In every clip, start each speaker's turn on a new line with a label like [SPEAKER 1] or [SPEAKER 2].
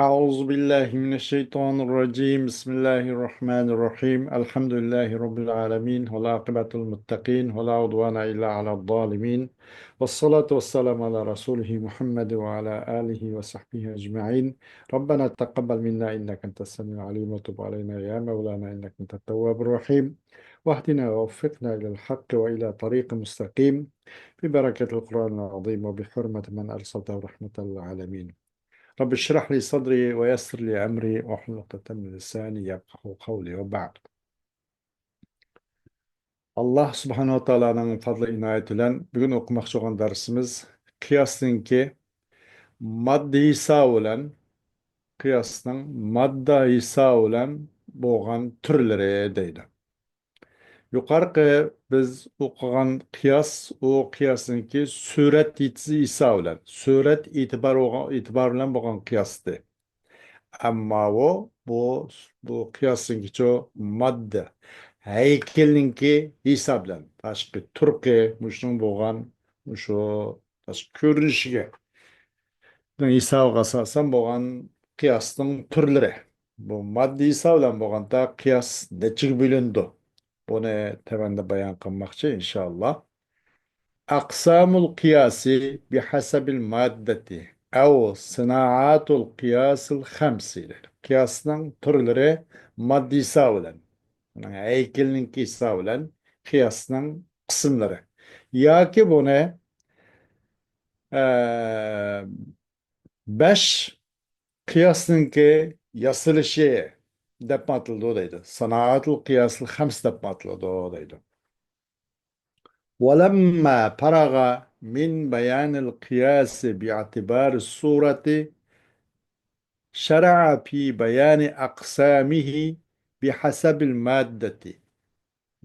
[SPEAKER 1] أعوذ بالله من الشيطان الرجيم بسم الله الرحمن الرحيم الحمد لله رب العالمين والعاقبة للمتقين ولا عدوان إلا على الظالمين والصلاة والسلام على رسوله محمد وعلى آله وصحبه أجمعين. ربنا تقبل منا إنك أنت السميع العليم وتب علينا يا مولانا إنك أنت التواب الرحيم، واهدنا ووفقنا إلى الحق وإلى طريق مستقيم ببركة القرآن العظيم وبحرمة من أرسلته رحمة للعالمين. رب اشرح لي صدري ويسر لي أمري واحلل عقدة من لساني يفقهوا قولي وبعد. Allah subhanahu wa ta'ala'nın fazla inayetiyle bugün okumakçı olan dersimiz kıyasınki maddi İsa olan kıyasının madda İsa olan boğan türleri deydi. Yukarı biz okuyan kıyas o kıyasınki suret itisi İsa olan suret itibar olan boğan kıyastı. Ama bu kıyasınki o madde heykelinki hesaplan. Taşkı Türkiye muşun boğan muşu taşkı görünüşüge. Hesabı asasen boğan kıyasın türleri. Bu maddi hesaplan boğan da kıyas neçik bölündü. Bunu tevende bayan kılmakçı inşallah. أقسام القياس بحسب المادة أو صناعات القياس الخمسة. Kıyasın türleri maddi sağlan. Yani heykelin ki sağlan kıyasın kısımları. Ya ki bu ne? Eee, beş kıyasın ki yasılışı depmatıldı odaydı. Sanaatul kıyasıl hams depmatıldı odaydı. ولما فرغ من بيان القياس باعتبار الصورة شرع في بيان أقسامه بحسب المادة،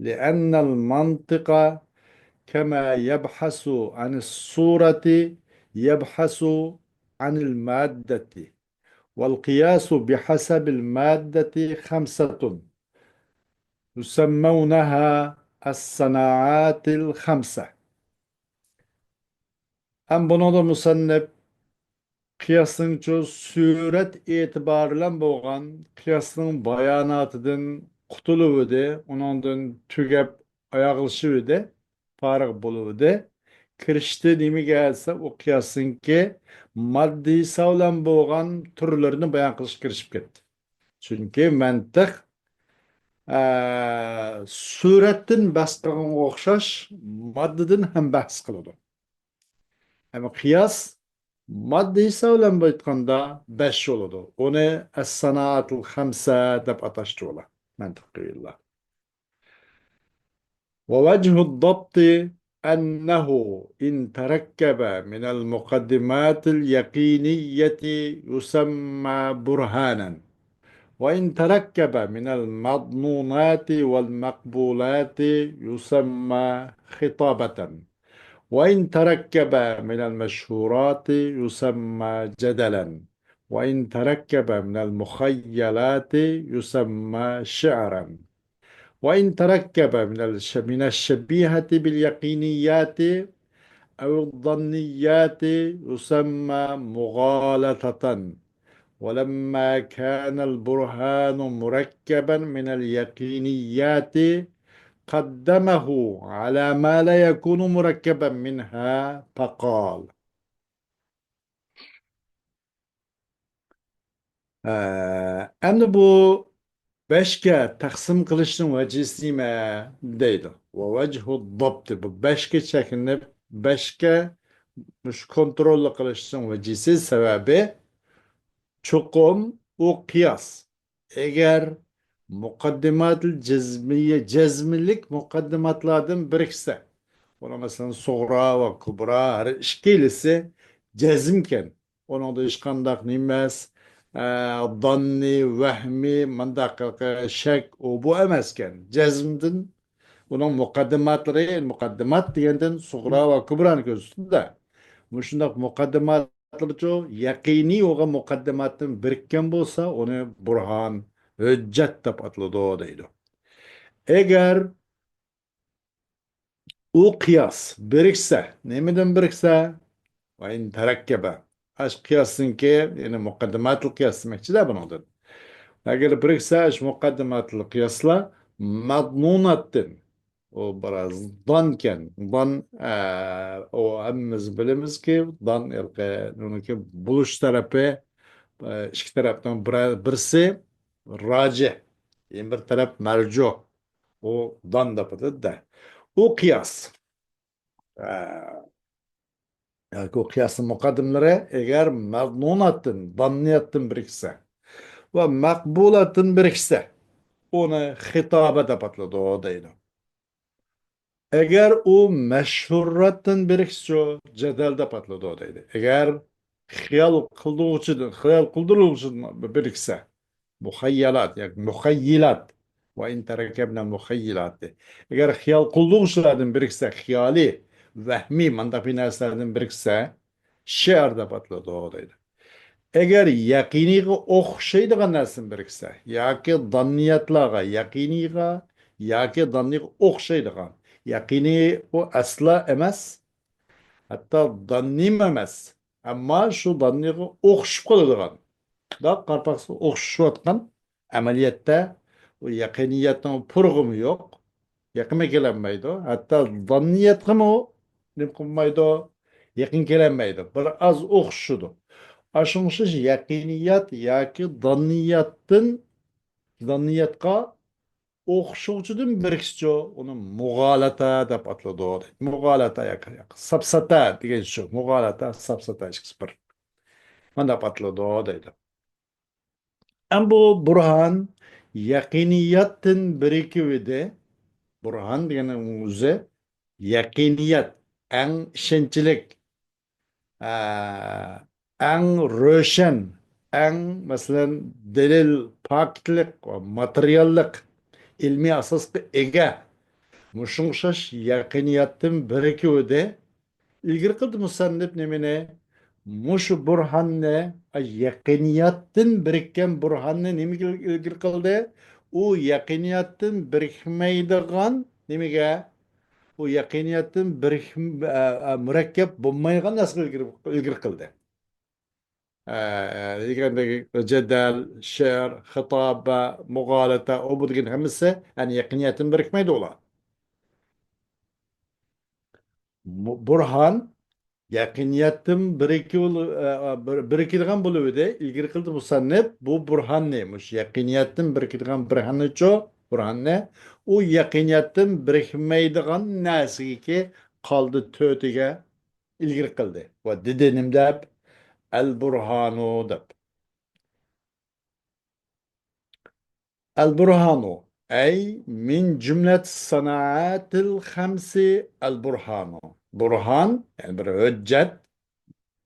[SPEAKER 1] لأن المنطق كما يبحث عن الصورة يبحث عن المادة، والقياس بحسب المادة خمسة يسمونها الصناعات الخمسة. أم بنظر مصنف kıyasın çoğu suret itibariyle boğan kıyasın bayanatıdın kutuluğudu, onundan tügep ayaklışı farık buluğudu. Kirişte nimi gelse o kıyasın ki maddi sağlam boğan türlerini bayan kılış kirişip gitti. Çünkü mantık suretin baskıgan okşaş maddeden hem bahs kılıdı. Ama kıyas maddi savlam baytkanda 5 yoludu. Onu es-sanaatul hamsa dep ataştılar. Mantıkıyla. ووجه الضبط أنه إن تركب من المقدمات اليقينية يسمى برهانا، وإن تركب من المضمونات والمقبولات يسمى خطابة، وإن تركب من المشهورات يسمى جدلا، وإن تركب من المخيلات يسمى شعرا، وإن تركب من الشبيهة باليقينيات أو الظنيات يسمى مغالطة. ولما كان البرهان مركبا من اليقينيات قدمه على ما لا يكون مركبا منها فقال endi bu beşke taksim kılışın vecisi mi deydi. Ve vechu dabti bu beşke çekinip beşke muş kontrollü kılışın vecisi sebebi çukum o kıyas. Eğer mukaddimat-ı cezmilik mukaddimatlardan birikse, ona mesela Suğra ve Kubra her işkilisi cezimken, onun da işkandak nimez, danni, vehmi, mandak, şek, o bu emezken, cezmdin, onun mukaddimat diyenden Suğra ve Kubra'nın gözünde. Muşundak mukaddimatlar çoğu yakini oğa mukaddimatın birikken bolsa onu burhan, hüccet dep atladı o deydi. Eğer o kıyas birikse, nemeden birikse ve in terekkebe Aş kıyasınki yani mukaddimatlı kıyas demekçi de bunundur. Eğer birikse aş mukaddimatlı kıyasla madnunattın. O biraz danken. Dan o hemmimiz bilimiz ki dan ilke nunki buluş tarafı iki taraftan birisi raci. Yani bir taraf mercu. O dan da pıtı da. O kıyas. Eee, Yani o kıyasın mukaddimleri eğer madnunattın, danniyattın birikse ve makbulatın birikse onu hitaba da patladı o değil. Eğer o meşhurratın birikse cedelde patladı o değil. Eğer hayal kıldırığı için birikse muhayyalat yani muhayyilat ve in terekebne muhayyilat. Eğer hayal kıldığı işlerden birikse hayali vehmi mandak bir neslerden birikse şiir de patladı o değil. Eğer yakiniga o'xshaydigan narsa biriksa yoki donniyatlarga yakiniga yoki donniga o'xshaydigan yaqiniy u asla emas hatto donnim emas ammo shu donniga o'xshib qoladigan da qarpaqqa o'xshayotgan amaliyotda u yaqiniyatning purg'umi yo'q yaqinga kelinmaydi hatto donniyatga nim qilmaydi yaqin kelinmaydi bir oz o'xshashidi aşılmış yakiniyat yaki zanniyatqa o'xshovchidan birikishchi uni mug'olata deb ataladi. Mug'olata sapsata degan shu. Mug'olata sapsata ikisi bir. Mana deb ataladi deydi. Am bu burhan yakiniyatdan birikivide burhan degan o'zi yakiniyat eng ishonchlik eng ro'shan, eng masalan dalil poklik va materiallik ilmiy asosga ega mushung o'xshash yaqiniyatdan birikuvida ilgari qildi musannif nimani mushu burhanni yaqiniyatdan birikkan burhanni nimaga ilgari qildi u yaqiniyatdan birikmaydigan nimaga u yaqiniyatdan murakkab bo'lmaydigan narsaga ilgari qildi degandagi jadal, she'r, xitoba, mug'olata, o bu degan hammasi yani yaqiniyatdan birikmaydi ular. Burhan yaqiniyatdan birikadigan bo'luvdi ilgari qildi musannif bu burhan neymiş? Yaqiniyatdan birikadigan burhannicho burhanni u yaqiniyatdan birikmaydigan narsaki qoldi to'tiga ilgari qildi va dedi nim deb al burhanu deb البرهان أي من جملة الصناعات الخمس البرهان برهان يعني برهجت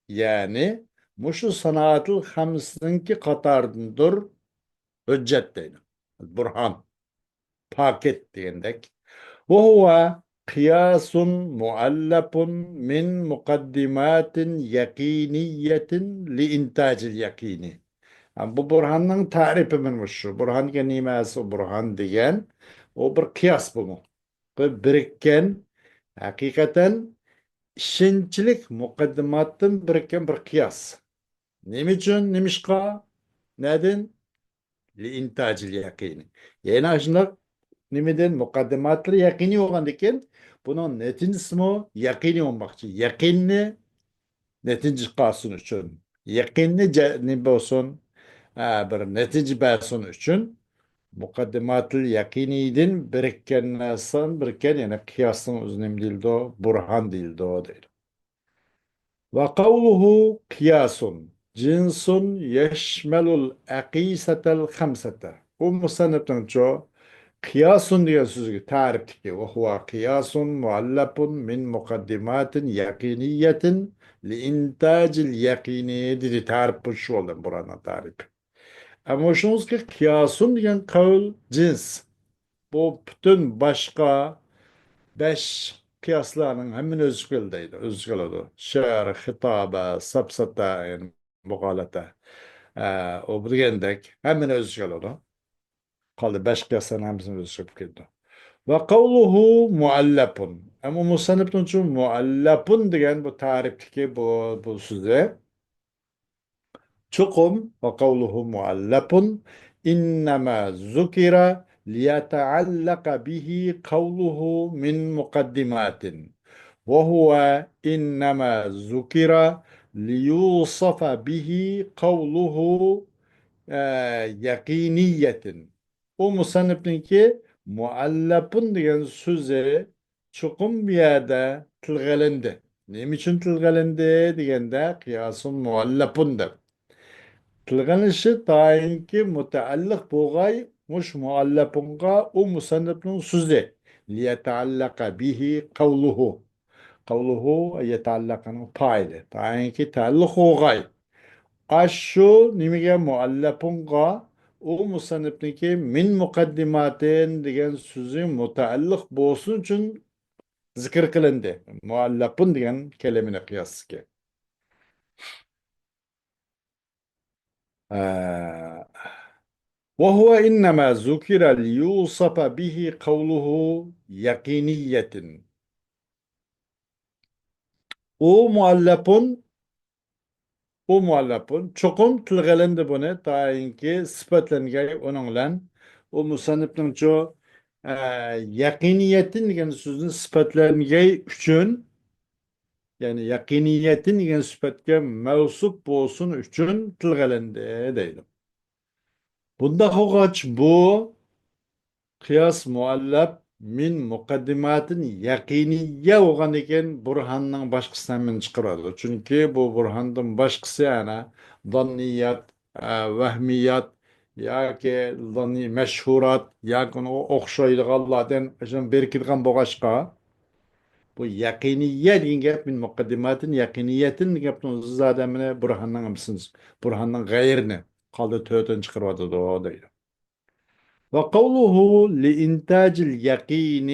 [SPEAKER 1] يعني مش الصناعات الخمس ki قطاردندر hüccet değil. Burhan paket diyendek. وهو قياس مؤلف من مقدمات يقينية لإنتاج اليقين. Yani bu Burhan'ın tarifi minmiş şu. Burhan nimesi Burhan diyen o bir kıyas bu mu? Bu birikken hakikaten işinçilik mukaddimattan birikken bir kıyas. Nime için? Nimişka? Neden? Li intacil yakini. Yani aslında nimeden mukaddimatları yakini olan diken bunun netincesi mi? Yakini olmakçı. Yakinni netinci kalsın için. Yakinni ne olsun? Bir netice bersin için mukaddimatlı yakinidin birikkenlerden birikken yani kıyasın uzun değildi o, burhan değildi o değil. Ve kavluhu kıyasun cinsun yeşmelul akisetel hamsete. Bu musanniften çoğu kıyasun diye sözü tarif ki ve huve kıyasun muallapun min mukaddimatin yakiniyetin li intacil yakini dedi tarif bu şu oldu buranın tarifi. Ama şunuz ki kıyasun diyen kavl cins. Bu bütün başka beş kıyaslarının hemen özgüldeydi. Özgül oldu. Şer, hitaba, sapsata, yani mugalata. O bu digendek hemen özgül oldu. Kaldı beş kıyasların hepsini özgül geldi. Ve kavluhu muallapun. Ama musanniften için muallapun diyen bu tarifteki bu sözü تقم وقوله معلب إنما ذكر ليتعلق به قوله من مقدمات وهو إنما ذكر ليوصف به قوله yakiniyetin. O musannifninki muallapun degan so'zi chuqur bir yerde tilg'alindi. Nima uchun tilg'alindi deganda qiyosun muallapun deb. Tilg'anishi tayinki mutaalliq bo'lg'ay mush muallapunga u musannifning so'zi liyataallaqa bihi qawluhu. Qawluhu yetallaqaning fayli. Tayinki ta'alluq bo'lg'ay. Aşşu nimige muallapunga o musannifniki min mukaddimatin degan so'zi mutaalliq bo'lsin uchun zikr qilindi. Muallapun degan kalimani qiyosga. وهو إنما ذكر ليوصف به قوله يقينية. O muallapun o muallapun çokum tilg'alindi buni tayinki sifatlangay onun bilan o musannifning cho yaqiniyatin degan so'zni sifatlangay uchun ya'ni yaqiniyatin degan sifatga mavsuf bo'lsin uchun tilg'alindi deydi. Bunda ho'g'ach bu qiyos muallab min muqaddimatin yaqiniyya bo'lgan ekan burhanning boshqasidan min chiqaradi. Chunki bu burhandan boshqasi ana zonniyat, vahmiyat yoki zanniy mashhurat yoki uni o'xshaydiganlardan berkilgan bo'lg'achqa bu yaqiniyya degan gap min muqaddimatin yaqiniyatin degan gapni o'zi odamini burhanning g'ayrini qoldi to'rtin chiqaradi deydi. وقوله لإنتاج اليقين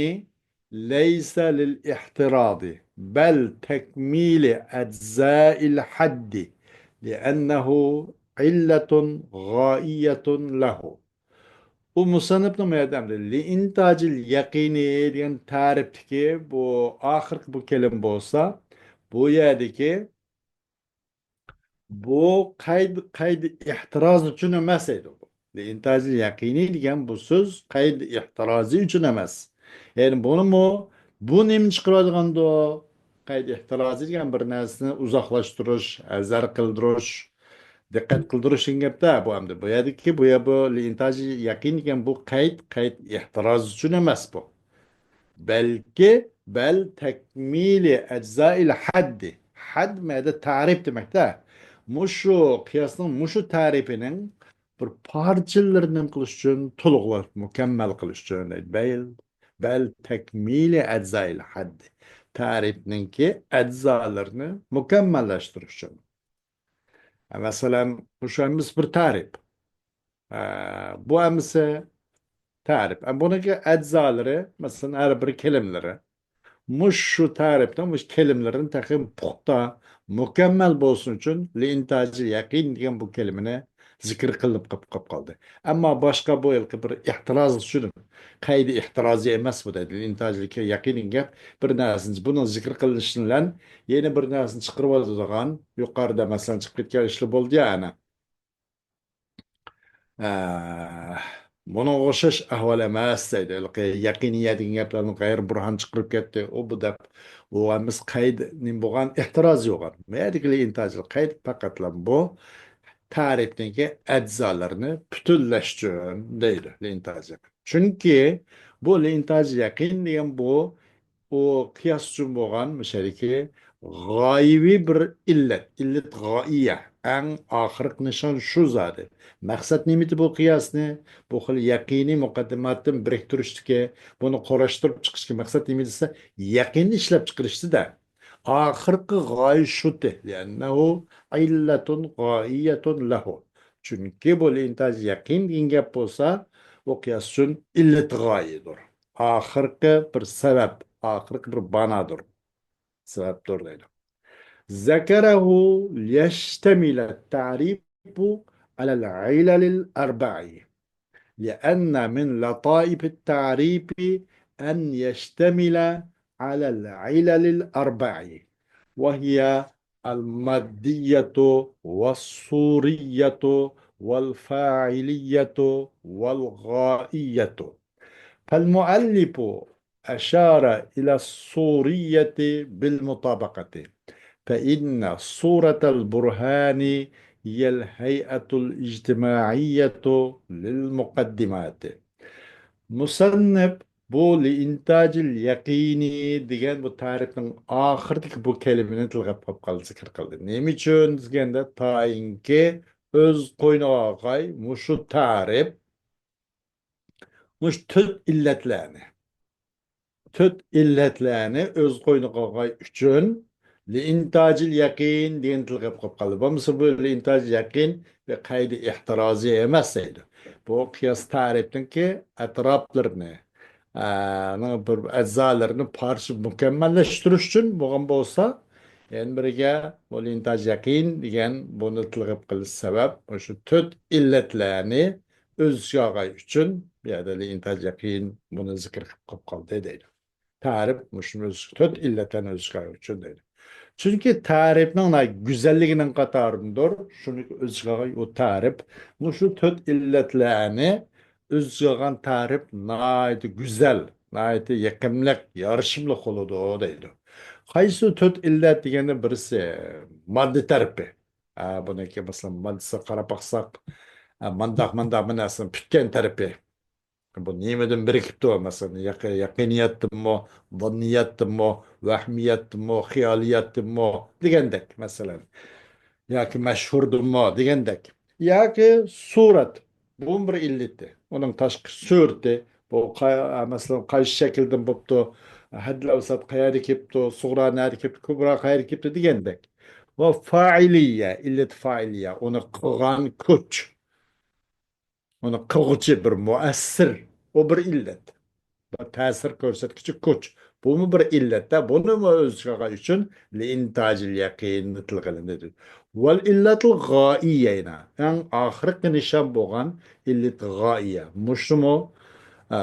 [SPEAKER 1] ليس للاحتراض بل تكميل أجزاء الحد لأنه علة غائية له. Bu musannifning yordamida liintajil yaqini degan ta'rifdiki bu oxirgi bu kelim bo'lsa bu yerdagi bu qayd ehtiroz uchun emas edi. İntajil yakini degan bu so'z qayd ehtirozi uchun emas. Yani bu nima chiqaradigan qayd ehtirozi degan bir narsani uzoqlashtirish, azar qildirish, diqqat qildirish degan gapda bu hamda bu yerdiki bu intajil yakin degan bu qayd ehtiroz uchun emas bu. Bel tekmili eczail haddi. Had ma'da tarif demek de. Muşu kıyasının muşu tarifinin bir parçalarını kılış için tuluqlar, mükemmel kılış için. Bel tekmili eczail haddi. Tarifinin ki eczalarını mükemmelleştiriş için. Mesela bu şu an bir tarif. Bu emse tarif. Bununki eczaları mesela her bir kelimeleri. Muş şu tariften muş kelimelerin takım puxta mükemmel bolsun için liintacı yakin degan bu kelimeni zikir kılıp kap kaldı. Ama başka bu yılki bir ihtiraz şunu. Kaydı ihtirazı emas bu dedi. Liintacı yakin gap bir narsini bunun zikir kılınışından yeni bir narsini çıkarıp aldıgan yukarıda mesela çıkıp ketken işli boldu ya ana. Buna o'xshash ahvol emas deydi. Yaqiniyat degan gaplarni qayerga burhan chiqarib ketdi. U bu deb u emas qayd nim bo'lgan ehtiroz yo'q. Medikli intajil qayd faqatla bu tarifdagi ajzolarni butunlashtirgan deydi intajil. Chunki bu intajil yaqin degan bu o qiyos uchun bo'lgan mishaliki g'oyibiy bir illat g'oyiya eng oxirgi nishon shu zodi maqsad nimati bu qiyosni bu xil yaqiniy muqaddimatdan biriktirishdiki buni qorashtirib chiqishga maqsad nima desa yaqinni ishlab chiqarishda oxirgi g'oya shu liannahu illatun g'oyiyatun lahu chunki bu intaj yaqin degan gap bo'lsa bu qiyos uchun illat g'oyadir oxirgi bir sabab oxirgi bir banadır. Sebeptir deydi. Zekerehu liyeştemile ta'rifu alel ilalil arba'i. لأن من لطائف التعريف أن يشتمل على العلل الأربع وهي المادية والصورية والفاعلية والغائية. فالمؤلف أشار إلى الصورية بالمطابقة، فإن صورة البرهان هي الهيئة الاجتماعية للمقدمات. مصنف bu intajil yaqini degan bu tarifning oxiridagi bu kalimani tilg'ab qolib zikr qildi. Nima uchun deganda tainki o'z qo'yniga og'ay mushu tarif mush to'rt illatlarni o'z qo'yniga olg'ay uchun intajil yaqin degan tilg'ab qolib qoldi. Bo'lmasa bu intajil yaqin ve qaydi ehtirozi emas deydi. Bu qiyos tarifniki atroflarni bir a'zolarini parcha mukammallashtirish uchun bo'lgan bo'lsa, yana biriga bu intaj yaqin degan buni tilg'ab qilish sabab shu to'rt illatlarni o'z ichiga olg'ay uchun bu yerda intaj yaqin buni zikr qilib qoldi deydi. Tarif shuni to'rt illatlarni o'z ichiga olg'ay uchun deydi. Çünkü tarifning güzelliğinin qatarındır. Şunu özgürlüğü o tarif. Bu şu tört illetlerini özgürlüğün tarif naydı güzel, naydı yakımlık, yarışımlık oludu o deydi. Kaysı tört illet degende birisi madde tarifi. Bunu ki mesela maddesi qarab baksak, mandak mınasın pütken tarifi. Bu nimeden birikipti o mesela yakiniyattımı, zanniyattımı, vahmiyattımı, hiyaliyattımı degendek mesela. Yaki meşhurdummu degendek. Yaki surat. Bu bir illeti. Onun taşkı sureti. Bu mesela kayış şekilden buptu. Haddil avsat kayari kiptu, suğra nari kiptu, kubra kayari kiptu degendek. Ve failiye, illet failiye. Onu kılgan kuch. Onu kılgıcı bir müessir. O bir illet. Ta'sir ko'rsatkichi kuch. Bu mu bir illatda, buni mu o'z ichiga uchun intajil yaqin tilg'ilindi. Val illatul g'oiyana. Eng oxirgi nishon bo'lgan illat g'oiya. Mushumu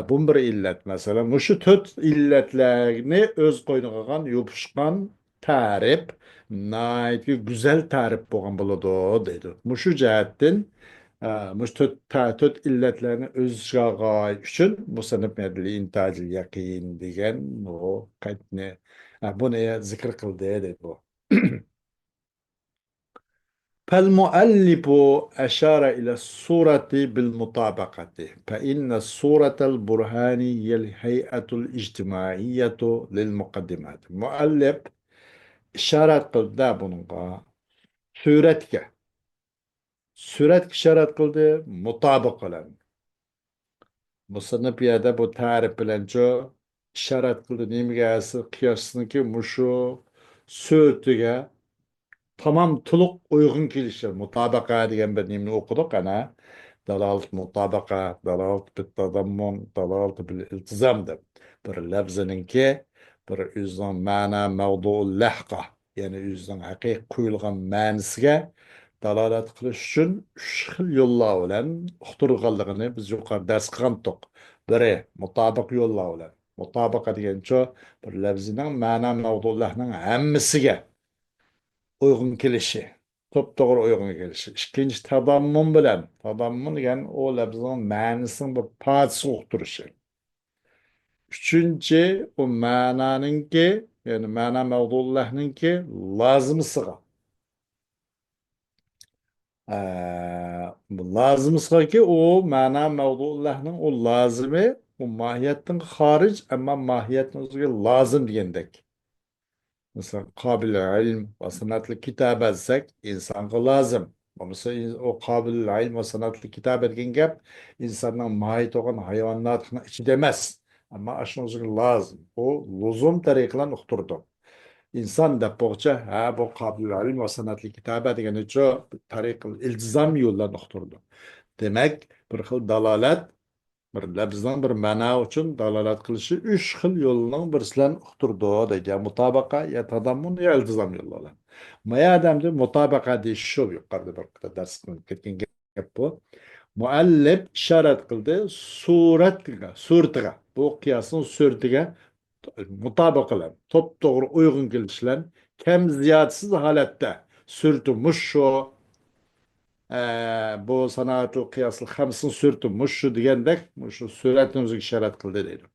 [SPEAKER 1] bu bir illat masalan. Mushu to'rt illatlarni o'z qo'yniga olgan yopishgan ta'rif, nayt güzel ta'rif bo'lgan bo'ladi deydi. Mushu jihatdan mush to'rt illatlarni o'z ichiga olg'ay uchun musannif intajil yaqin degan bu qaytni buni zikr qildi deydi bu. فالمؤلف أشار إلى الصورة بالمطابقة، فإن الصورة البرهان هي الهيئة الاجتماعية للمقدمات. مؤلف إشارة قلدا بنغا suratga ishorat qildi mutobiq bilan. Musannif yerda bu ta'rif bilan ishorat qildi nimaga qiyosniki mushu suratiga tamam to'liq uyg'un kelishi. Mutabaqa degan bir nimani o'qidik ana. Dalolat mutabaqa, dalolat bit tadammun, dalolat bil iltizam deb. Bir lafzininki bir o'zining ma'na mavduul lahqa, ya'ni o'zining haqiqiy qo'yilgan ma'nisiga dalolat qilish uchun uch xil yo'llar bilan uqtirganligini biz yuqorida dars qilgandik. Biri mutabiq yo'llar bilan. Mutabaqa degancha bir lafzining ma'na mavdularning hammasiga uygun kelishi, to'g'ri uygun kelishi. Ikkinchi tadammun bilan. Tadammun degan o lafzning ma'nisini bir parchasi uqtirishi. Üçüncü o ma'naninki, ya'ni ma'na mavdularninki lozimisiga. Lazımsa ki o mana mevdularının o lazımı o mahiyetten hariç ama mahiyetten özgü lazım diyendek. Mesela kabil ilm ve sanatlı kitap etsek insana lazım. Mesela o kabil ilm ve sanatlı kitap etken gap insanın mahiyet olan hayvanatına içi demez. Ama aşın özgü lazım. O lüzum tariklan ukturdu. İnsan da boğça bu kabil ilim ve sanatlı kitaba degeni tariq iltizam yollarını uqtirdi. Demek bir xil dalalat bir labzdan bir ma'na uchun dalolat qilishi uch xil yo'lning birisidan uqtirdi degan mutabaqa ya tadammun ya iltizam yo'llari. Mayadamda mutabaqa deyish shu yuqorida bir dars qilib ketgan gap bu. Muallif ishorat qildi suratiga bu qiyosning suratiga mutobiq bilan to'g'ri uyg'un kelish bilan kem ziyatsiz halette sürtünmüş şu bu sanatıl kıyaslı hamsın sürtünmüş şu degendek şu suretimizi işaret kıldı dedim.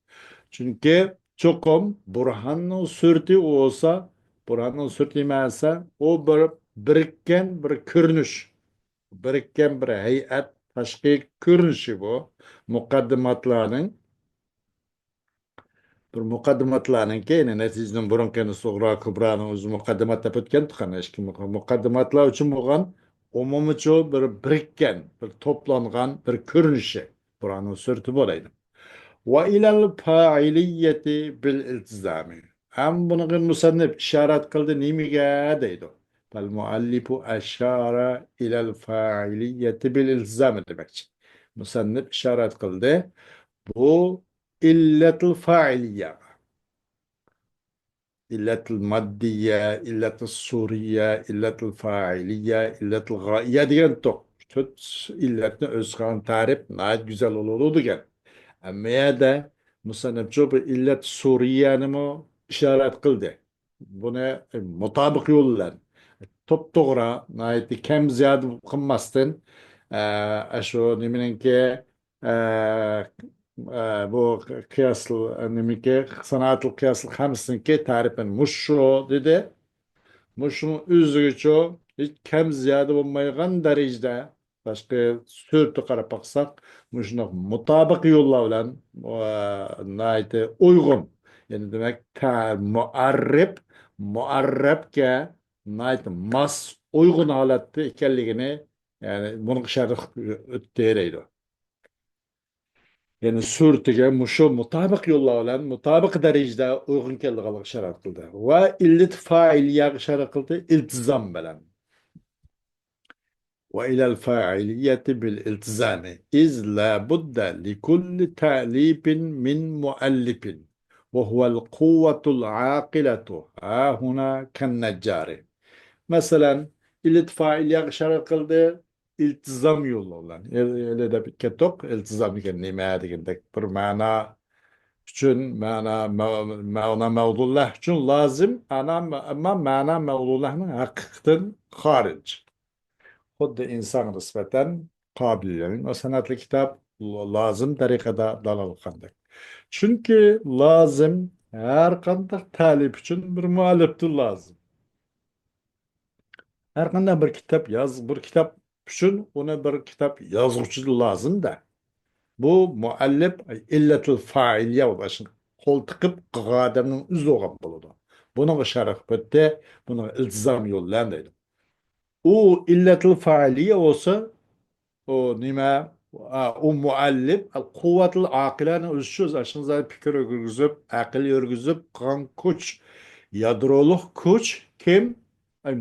[SPEAKER 1] Çünkü çokum Burhan'ın sürtü olsa Burhan'ın sürtü emassa o bir birikken bir körünüş. Birikken bir heyet taşkı körünüşü bu. Mukaddimatlarının bir mukaddimatlarning keyin natijada burunqini sughro kibrani o'zi muqaddimat deb o'tgan tuqqan eski muqaddimatlar uchun bo'lgan umumiy bir birikkan bir to'plangan bir ko'rinishi burani surti bo'ladi va ilal fa'iliyati bil iltizami ham buni musannif ishorat qildi nimaga deydi fal muallifu ashara ilal fa'iliyati bil iltizami demakchi musannif ishorat qildi bu illatul fa'iliya إلة المادية إلة الصورية إلة الفاعلية إلة الغائية degan to'q to'rt illatni o'z qilgan ta'rif nihoyat go'zal bo'ladi degan amma yerda musannifchi bir illat suriyanimi ishorat qildi buni mutobiq yo'llar to'p to'g'ri nihoyatda kam ziyod qilmasdan shu nimaniki bu kıyaslı niminki sanatlı kıyaslı hamsinki tarifen muşu dedi. Muşun üzücü hiç kem ziyade olmaygan derecede başka sürtü qarab baksak muşuna mutabık yolla bilen naiti uygun. Yani demek muarrabga naiti mas uygun halatda ekanligini yani bunu işaret öttereydi. Yani surtiga mushu mutobiq yo'llar bilan mutobiq darajada uyg'un keladigan ishorat qildi va illat fa'iliyaga ishorat qildi iltizom bilan va ilal fa'iliyati bil iltizami iz la budda li kulli ta'lifin min muallifin wa huwa al quwwatul aqilatu ha huna kan najjari Mesela iltifaiye işaret kıldı. İltizam yolu olan. Öyle de bir ketok iltizam diken nime degendek bir mana üçün mana mevdullah üçün lazım ama mana mevdullahın hakikaten haric. Xuddi insan nispeten kabiliyetinin o sanatlı kitap lazım tarikada dalal kandık. Çünkü lazım her kandak talip için bir mualliftir lazım. Her qanday bir kitap üçün ona bir kitap yazuvchi lazım da. Bu muallif illatul failya başın qo'l tiqib qilgan odamning o'zi bo'lgan bo'ladi. Buni sharh bitdi, buni iltizom yo'llan deydi. U illatul failya olsa o nima o muallif quvvatul aqilani o'zicha aşınıza fikr yurgizib aql yurgizib qilgan kuch yadroliq kuch kim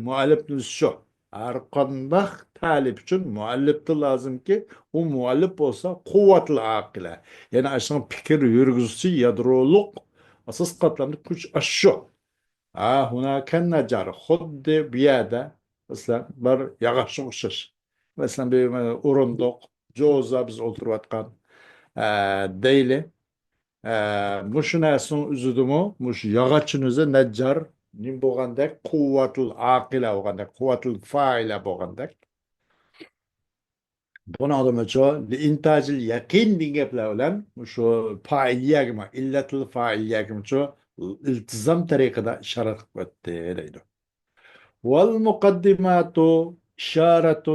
[SPEAKER 1] muallifni o'zicha har qanday talib uchun muallifda lozimki u muallif bo'lsa quvvatul aqila ya'ni aşın fikr yurgizuvchi yadroliq asos qatlamli kuch shu hunaken necar xuddi bir yerde mesela bir yağışa o'xshash mesela bir o'rindiq jo'za biz o'tirayotgan deyli mushu narsani uzudimi mushu yog'ochni o'zi najjar nim bo'lgandek quvvatul aqila bo'lgandek quvvatul faila bo'lgandek buni odamcha intajil yaqin degan gaplar bilan shu failiyagima illatul failiyagima shu iltizom tariqada ishorat qilib o'tdi deydi والمقدمات إشارة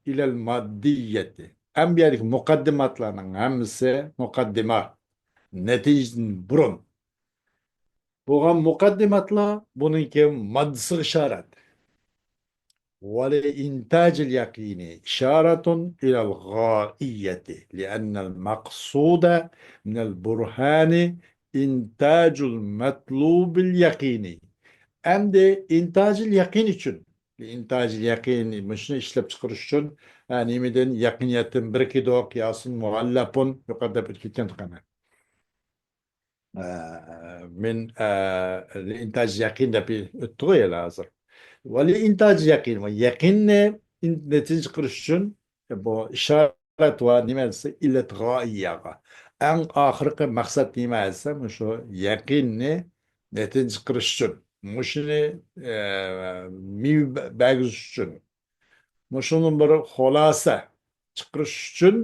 [SPEAKER 1] إلى المادية أم يعني مقدمات لنا همسة مقدمات نتيجة برون بوغان مقدمات لا بونيك مادس إشارة ولإنتاج اليقين إشارة إلى الغائية لأن المقصود من البرهان إنتاج المطلوب اليقيني hem de intacil yakin için. İntacil yakin, mışını işlep çıkarış için. Yani imiden yakiniyetin bir iki doğu kıyasın muallapun yukarıda bir kitten tıkanı. Min intaj yakin de bir öttüğü lazım. Ve intaj yakin. Yakinle netice çıkarış için bu işaret var nimelse illet gaiyaga. En ahırkı maksat nimelse şu yakinle netice çıkarış için. mushuni miy bagiz uchun mushunun bir xulosa chiqarish uchun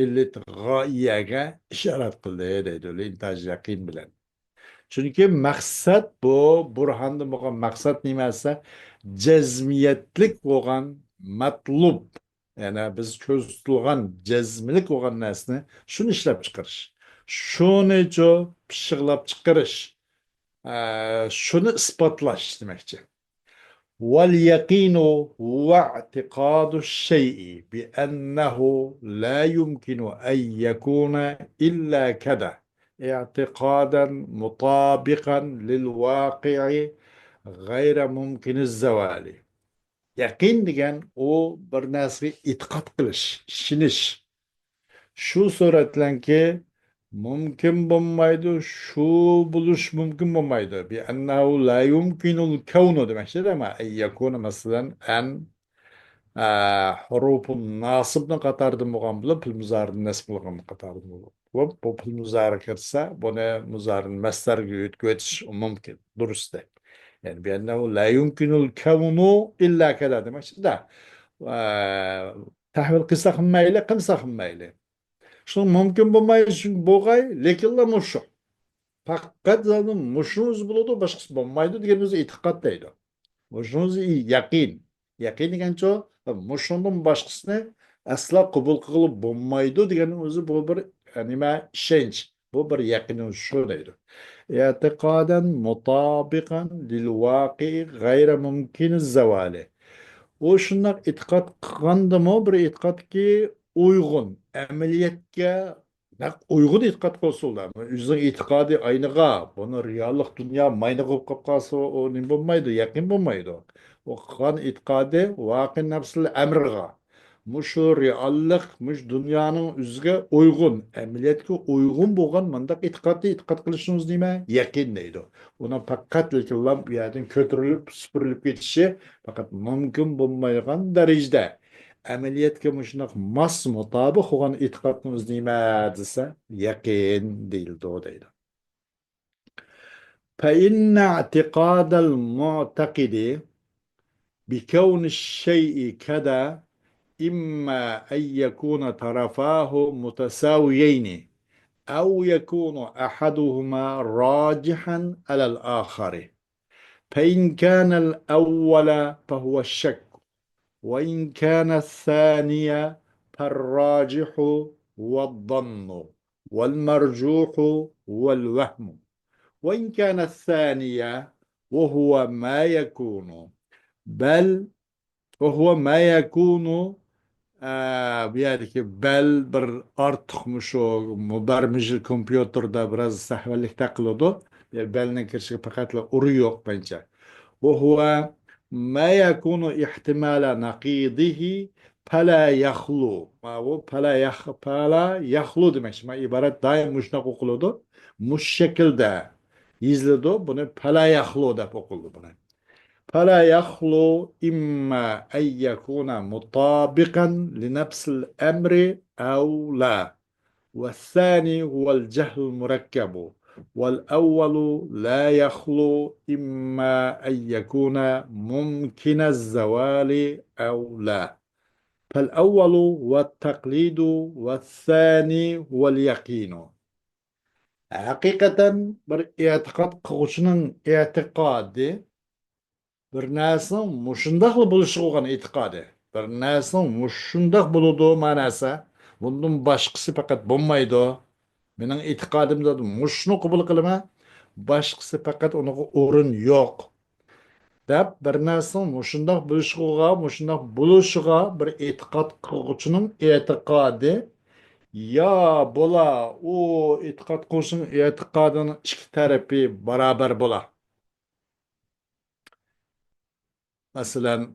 [SPEAKER 1] illit g'oyaga ishorat qildi deydi intaj yaqin bilan. Chunki maqsad bu burhonda bo'lgan maqsad nimasi? Jazmiyatlik bo'lgan matlub. Ya'ni biz ko'z tutilgan jazmlik bo'lgan narsani shuni ishlab chiqarish. Shuni pishiqlab chiqarish. Shuni isbotlash demakchi. واليقين هو اعتقاد الشيء بأنه لا يمكن أن يكون إلا كذا اعتقادا مطابقا للواقع غير ممكن الزوال. Yakin degan o bir narsaga e'tiqod qilish, ishonish. Shu suratlanki mumkin bo'lmaydi, shu bo'lish mumkin bo'lmaydi. Bi annahu la yumkinul kavnu demakdir ama yakuna masalan an hurufun nasibni qatardan bo'lgan bilib pul muzarni nasb qilgan qatardan bo'lib. Bu pul muzari kirsa, buni muzarni mastarga o'tkizish mumkin. Durust. Yani bi annahu la yumkinul kavnu illa kada demakdir. Tahvil qilsa ham mayli, qilsa ham mayli. Şunun mümkün bulmayı için boğay, lekinla muşu. Fakat zaten muşunuz buludu, başkası bulmaydı diyenimize itikat deydi. Muşunuz iyi, yakin. Yakin degen çoğu, muşunun başkasını asla kabul kılıp bulmaydı diyenimize bu bir anime işenç. Bu bir yakinin şu deydi. İtikaden mutabikan lil vaki gayre mümkün zavali. O şundak itiqat qilgandimi bir itiqatga uyg'un amaliyotga uyg'un itiqat qilsa o'zining e'tiqodi ayniga buni reallik dunyo mayni qilib qolib qolsa u nima bo'lmaydi yaqin bo'lmaydi u qilgan e'tiqodi voqe nafsil amrga mushu reallik mush dunyoning o'ziga uyg'un amaliyotga uyg'un bo'lgan mandaq e'tiqod qilishimiz nima yaqin deydi uni faqat lekinlar bu yerdan ko'tarilib supurilib ketishi faqat mumkin bo'lmaydigan darajada amaliyotga shunaq mos mutobiq bo'lgan e'tiqodimiz nima desa yaqin deyildi deydi. فإن اعتقاد المعتقد بكون الشيء كذا إما أن يكون طرفاه متساويين أو يكون أحدهما راجحا على الآخر فإن كان الأول فهو الشك وإن كان الثاني فالراجح والظن والمرجوح والوهم وإن كان الثانية وهو ما يكون بل وهو ما يكون بيادك بل بر artık مشو مبرمج الكمبيوتر ده biraz sahvelik takılıdı. Belinin kirişi fakat uru yok bence. وهو ما يكون احتمال نقيضه فلا يخلو. ما هو فلا يخلو demek. Ma ibaret daim muşnak okuludu. Muş şekilde izledi. Bunu فلا يخلو da okuldu bunu. فلا يخلو إما أن يكون مطابقا لنفس الأمر أو لا والثاني هو الجهل المركب والأول لا يخلو إما أن يكون ممكن الزوال أو لا فالأول هو التقليد والثاني هو اليقين حقيقة بر اعتقاد قوشنن اعتقادي bir narsaning mushundaqli bo'lishi bo'lgan e'tiqodi bir narsaning mushundaq bo'ludi ma'nosi bundan boshqasi faqat bo'lmaydi mening e'tiqodimda mushni qabul qilaman boshqasi faqat unaqa o'rin yo'q deb bir narsaning mushundaq bo'lishiga bir e'tiqod qiluvchining e'tiqodi yo bo'la u e'tiqod qiluvchining e'tiqodining ikki tarafi barobar bo'la Mesela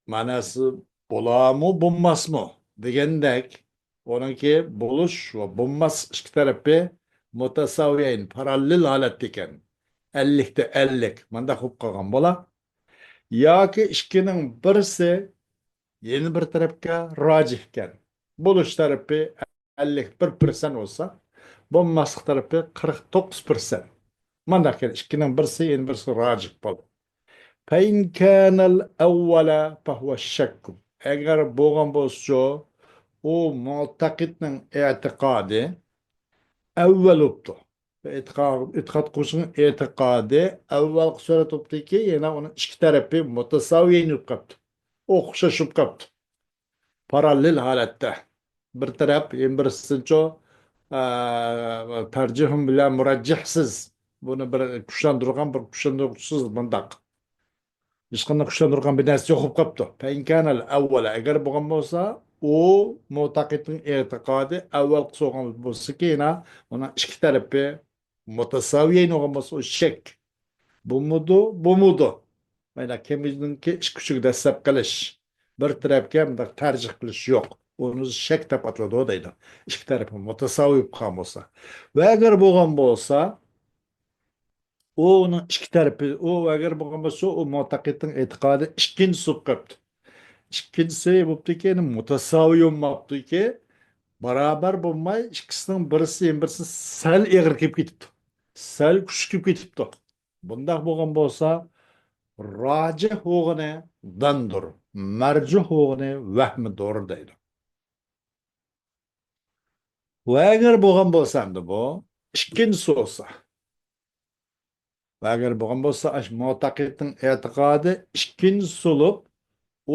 [SPEAKER 1] manası bolamı bulmaz mı degendek onunki buluş ve bulmaz iki tarafı mutasavviyen paralel haletteyken 50'te 50 manda xup kalgan bola yoki ikkinin birisi yeni bir tarafga racihken buluş tarafı 51% olsa bulmazlık tarafı 49%. Mandaki ikkinin birisi yeni birisi racih bol. فإن كان الأول فهو الشك. أجر بوغن بوسو او معتقدن اعتقادي أول أبطو. اعتقاد قوشن اعتقادي أول قصورة تبتكي ينا onun iki tarafı mutasavviyen yupkaptı. Okşaşıp kaptı. Paralel halette. Bir taraf birsincho tercihim bilen muracihsiz. Bunu bir kuşlandırgan bir kuşlandırgısız bundak. Hiç qanday kuşlandırgan bir narsa yo'qolib qapti. Fa in kana al-awwal agar bo'lgan bo'lsa, u mu'taqidning e'tiqodi avval so'g'an bo'lsa keyin uni ikki tarafi mutasaviy bo'lgan bo'lsa, u shak. Bu mudu. Mana kimningki ish kuchiga dastlab qilish. Bir tarafga bunday tarjih qilish yo'q. Uni shak deb ataladi deydi. Ikki tarafi mutasaviy bo'lgan bo'lsa. Va agar bo'lgan bo'lsa, onun ikki tarafi, o agar bo'lgan bo'lsa, u mu'taqidning e'tiqodi ikkinchisi bo'lib qolibdi. İkincisi bo'ptiki, mutasaviy bo'lmabdiki, barobar bo'lmay, ikkisining birisi sal eg'ir kelib ketibdi. Sal kuchli kelib ketibdi. Bundaq bo'lgan bo'lsa, rojih o'g'ini dandur, marjuh o'g'ini vahmidur deydi. Va agar bo'lgan bo'lsa endi bu ikkinchisi bo'lsa, va agar bo'lgan bo'lsa, mu'taqidning e'tiqodi ikkinchisi bo'lib,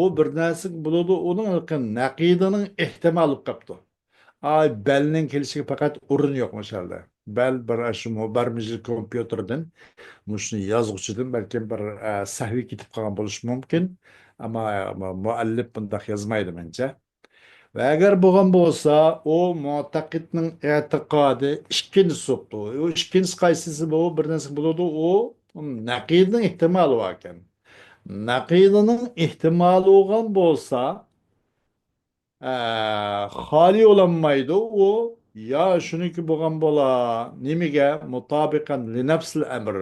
[SPEAKER 1] o bir narsa bo'ladi, uning naqidining ehtimoli qolibdi. Ay belning kelishiga faqat o'rin yo'q mashalda. Bel bir shu mubarmiji kompyuterdan, mushni yozuvchidan balki bir sahviy ketib qolgan bo'lishi mumkin. Ammo muallif bundaq yozmaydi mencha. Va agar bo'lgan bo'lsa, o mu'taqidning e'tiqodi ikkinchisi bo'libdi. O ikkinchisi qaysisi bu? Bir narsa bo'ladi, o naqidning ehtimoli bor ekan. Naqidining ehtimoli bo'lgan bo'lsa, xoli olanmaydi u ya shuniki bo'lgan bo'la nimaga mutabiqan li nafsil amr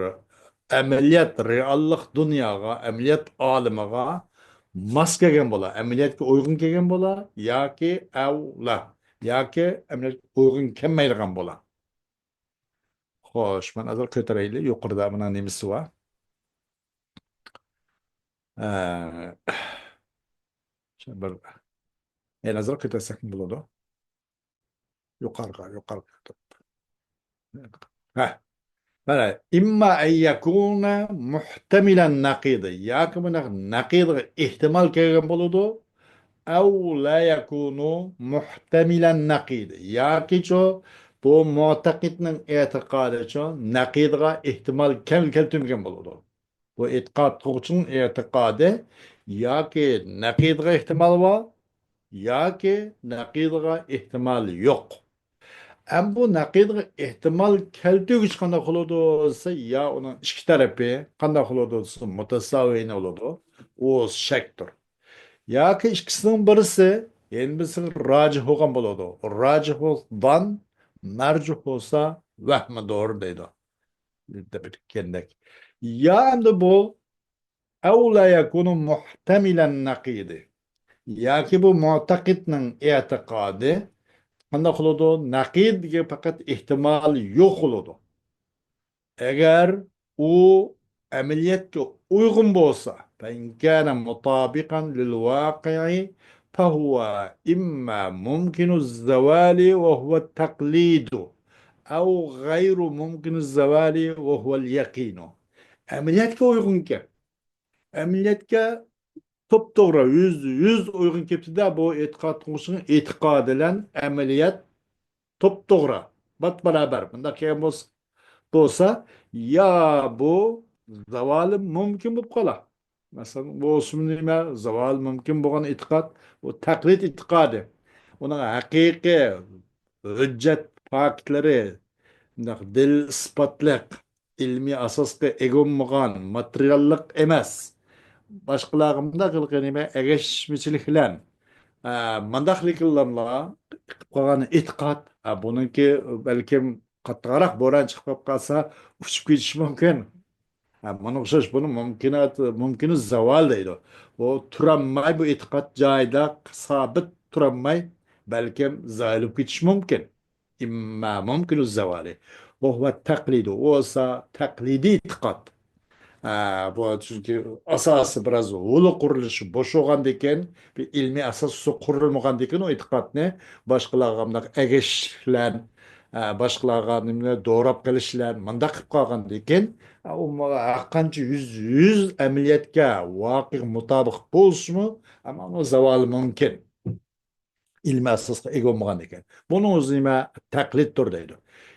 [SPEAKER 1] amaliyat reallik dunyoga amaliyat olimiga mos kelgan bo'la amaliyatga uyg'un kelgan bo'la yoki avla yoki amaliyatga uyg'un kelmaydigan bo'la. Xo'sh, men azal ko'tarayli, yuqorida mana nimasi bor. Bir nazar ko'tarsak bo'ladi. Yuqoriga. Ha, mana imma an yakuna muhtamilan naqidi. Yoki buni naqidga ehtimol kelgan bo'ladi. Aw la yakunu muhtamilan naqidi. Yoki bu mu'taqidning e'tiqodicha naqidga ehtimol keltirmagan bo'ladi. Bu e'tiqod qiluvchining e'tiqodi yoki naqidga ehtimol bor, yoki naqidga ehtimol yo'q. Hem bu naqidga ehtimol keltirgich qanday qiladi bo'lsa, ya uning ikki tarafi qanday qiladi bo'lsa mutasaviy bo'ladi. U shakdir. Yoki ikkisining birisi endi birisi rojih bo'lgan bo'ladi. Rojih bo'lgan marjuh bo'lsa vahmidur deydi. Deb ketgandek. Ya endi bu avla yakunu muhtamilan naqidi. Yoki bu mu'taqidning e'tiqodi qanday qiladi? Naqidga faqat ehtimol yo'q qiladi. Agar u amaliyatga uyg'un bo'lsa, فإن كان مطابقا للواقع فهو إما ممكن الزوال وهو التقليد أو غير ممكن الزوال وهو اليقين. Ameliyatga uyg'un kelib, ameliyatga to'p-to'g'ri yüz uyg'un kelibdi-da, bu e'tiqod qilishning e'tiqodi bilan amaliyat to'p-to'g'ri, bat-barobar. Bunda kelgan bo'lsa, ya bu zavoli mumkin bo'lib qoladi. Masalan, bu nima zavol mumkin bo'lgan e'tiqod, bu taqlid e'tiqodi. Uning haqiqiy hujjat faktlari, dil isbotliq, ilmiy asosga ega bo'lmagan, materiallik emas. Boshqalarga bunday qilgan nima ergashishchilik bilan mandaqliklarla qolgan e'tiqod, buniki balkim qattiqroq bo'ron chiqib qolsa uchib ketishi mumkin. Buna o'xshash buni mumkini zavol deydi. Bu turanmay, bu e'tiqod joyida sabit turanmay, balkim zaylib ketishi mumkin. İmma mumkinu zavali. Bu huve taklidu. O ise taklidi e'tiqod. Bu çünkü asası biraz ulu kuruluşu boş olan deken bir ilmi asası kurulmagan deken o itikat ne başkalarına egeşlen başkalarına nimle doğrap gelişlen manda kıp kalgan deken o akıncı yüz emeliyetka vakı mutabık bolsun ama o zaval mümkün ilmi asasga ega olmagan ekan. Buni o'zi nima taqliddir deydi.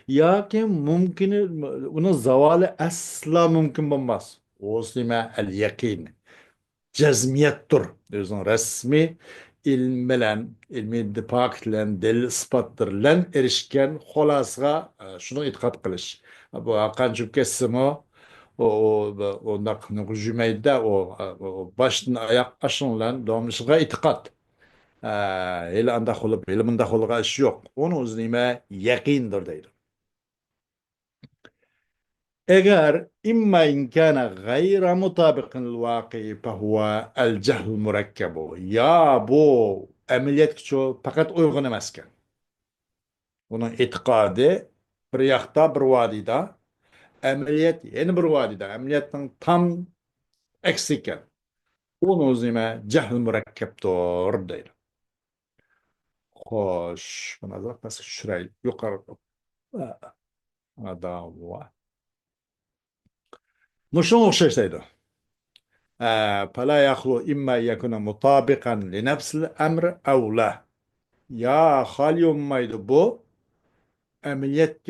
[SPEAKER 1] Yoki mumkini uni zavoli aslo mumkin bo'lmas. O'zi nima al yaqin, jazmiyatdir. O'zining rasmiy ilm bilan, ilmiy fakt bilan, dalil isbotlar bilan erishgan xulosga shuni e'tiqod qilish. Bu qancha kesimi o jumayda o başdan ayak aşınlan doğmuşluğa itikat. Hele anda kılıp, hele bunda kılığa iş yok. Onun üzerine yakindir deydi. Eğer imma inkâne gayra mutabıkın vaki fehuve el cehl mürekkebu. Ya bu ameliyat ki fakat uygun emasken. Bunun itikadı bir yakta bir vadide ameliyat yeni bir vadide ameliyatın tam eksikken. Onun üzerine cehl mürekkeptir deydi. Hoş. Buna da nasıl şurayı yukarı adamı. مش غشاش هيدا فلا يخلو إما أن يكون مطابقا لنفس الأمر أو لا يا خالي ما يدبو أمنيتك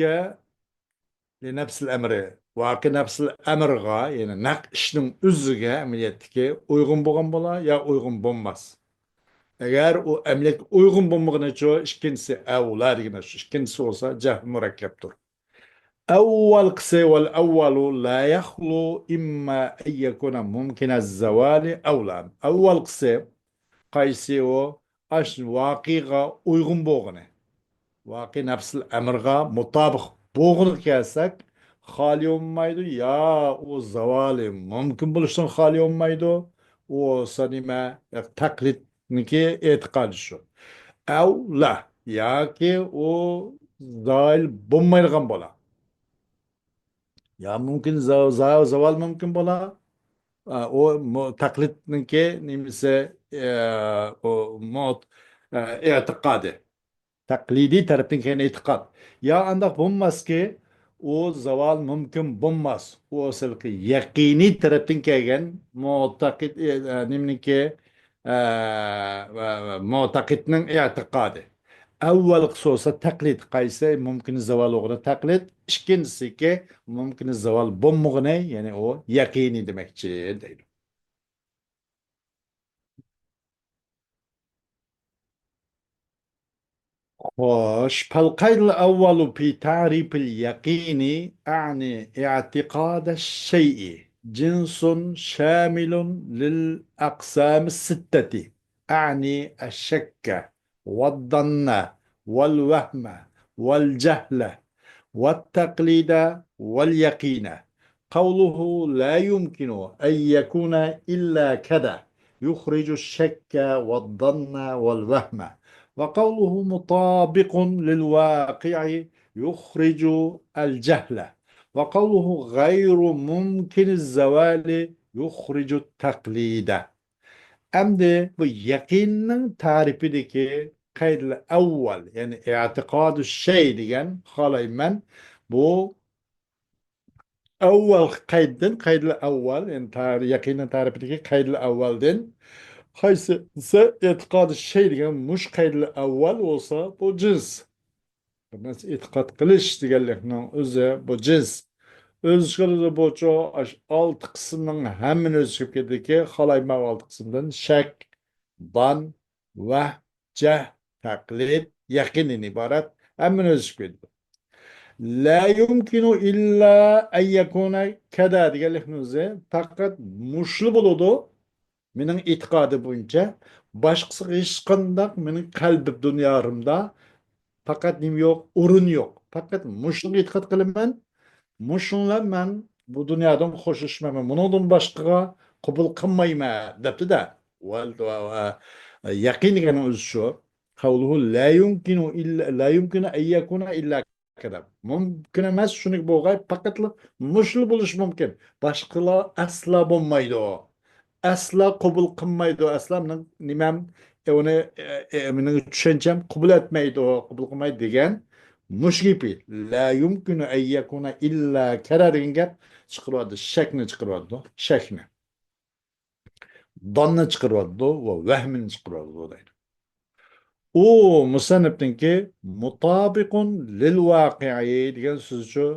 [SPEAKER 1] لنفس الأمر واقع نفس الأمر غا يعني نق işnin üzüge أمنيتك uygun boğan bola ya uygun bulmaz. Eğer o emniyet uygun bulmağına çoğu işkincisi evla degine şu işkincisi olsa ceh mürekkeptir. أول قسي والأول لا يخلو إما أن يكون ممكن الزوال أو لا أول قسي قيسي و أش واقعا uygun boğunu واقع نفس الأمرغا مطابق boğunu kelsek hali olmaydı ya o zavali mümkün buluştan hali olmaydı o sanime taklitniki etiqadı şu ev la ya ki o zail bulmayırgan bola ya mümkün zaval mümkün bola. O taklitninki nimse o mod i'tiqadi. Taklidi tarafından itiqad. Ya andak bulmaz ki o zaval mümkün bulmaz. O asıl ki yakini tarafından kelgen mutakit nimniki mutakitnin i'tiqadi. Avval kısosa taklit kaysa mümkün zaval oğuna taklit. İkincisi ki mümkün zaval bulmağına yani o yakini demekçi değil. خوش فالقيد الأول في تعريف اليقين أعني اعتقاد الشيء جنس شامل للأقسام الستة أعني الشك والظن والوهم والجهل والتقليد واليقين قوله لا يمكن أن يكون إلا كذا يخرج الشك والظن والوهم وقوله مطابق للواقع يخرج الجهل وقوله غير ممكن الزوال يخرج التقليد. Hem bu yakinin tarifindeki kaydıl evvel yani i'tikadu şey diyen halaymen bu evvel kaydın kaydıl evvel yani yakinin tarifindeki kaydıl evvelden haysı ise i'tikadu şey diyen muş kaydıl evvel olsa bu cins. Biz itiqad qilish deganlikning o'zi bu cins. Öz işgalidir boço altı kısımның həmin öz çıkıp geldi ki halayma altı kısımdan şek, ban, vah, ceh, taklit, yakinin ibaret həmin öz çıkıp geldi. La yumkinu illa en yekune keda deganlikning o'zi faqat muşlu buludu mening itiqadı boyunca başqası hech qandaq mening qalbi dunyorimda faqat nim yok, urun yok. Faqat muşlu itiqad qilaman. Muşunla ben bu dünyadan hoşlaşmam. Bundan başka kabul kılmayma depti de. Yakin gene öz şu. Kavluhu la yumkinu illa la yumkinu en yekuna illa kadar. Mümkün emas shuni bo'lg'ay faqatla mushul bo'lishi mumkin. Boshqalar asla bo'lmaydi o. Asla qabul qilmaydi o. Asla nimam uni mening tushuncham qabul etmaydi o, qabul qilmaydi degan mush gipi. La yumkinu an yakuna illa kara degan gap chiqaradi, shakni chiqaradi, shakni. Donni chiqaradi va vahmini chiqaradi deydi. U musannifniki mutabiqun lil vaqi'i degan so'zchi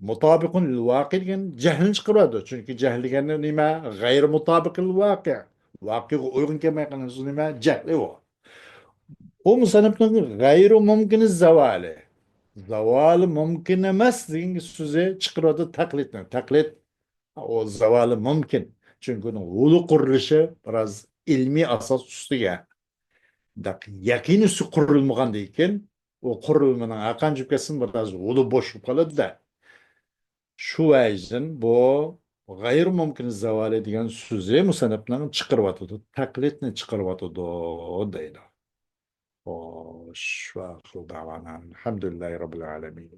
[SPEAKER 1] mutabiqun lil vaqi degan jahlni chiqaradi. Chunki jahl degani nima? G'ayri mutabiqil vaqi'. Vaqiga uyg'un kelmay qolgan so'z nima? Jahl u. U musannifniki g'ayri mumkin zavali. Zavali mumkin emas degan so'zi chiqaradi taqlidni. Taqlid o zavali mumkin. Chunki uning g'ulu qurilishi biroz ilmiy asos ustiga. Yaqini qurilmagandan keyin u qurilmaning aqan jubkasin biroz g'ulu bo'shib qoladi-da. Shu vajdan bu g'ayr mumkin zavali degan so'zni musannifning chiqaryotidi, taqlidni chiqaryotidi deydi. Xo'sh, va alhamdulillahi robbil alamin.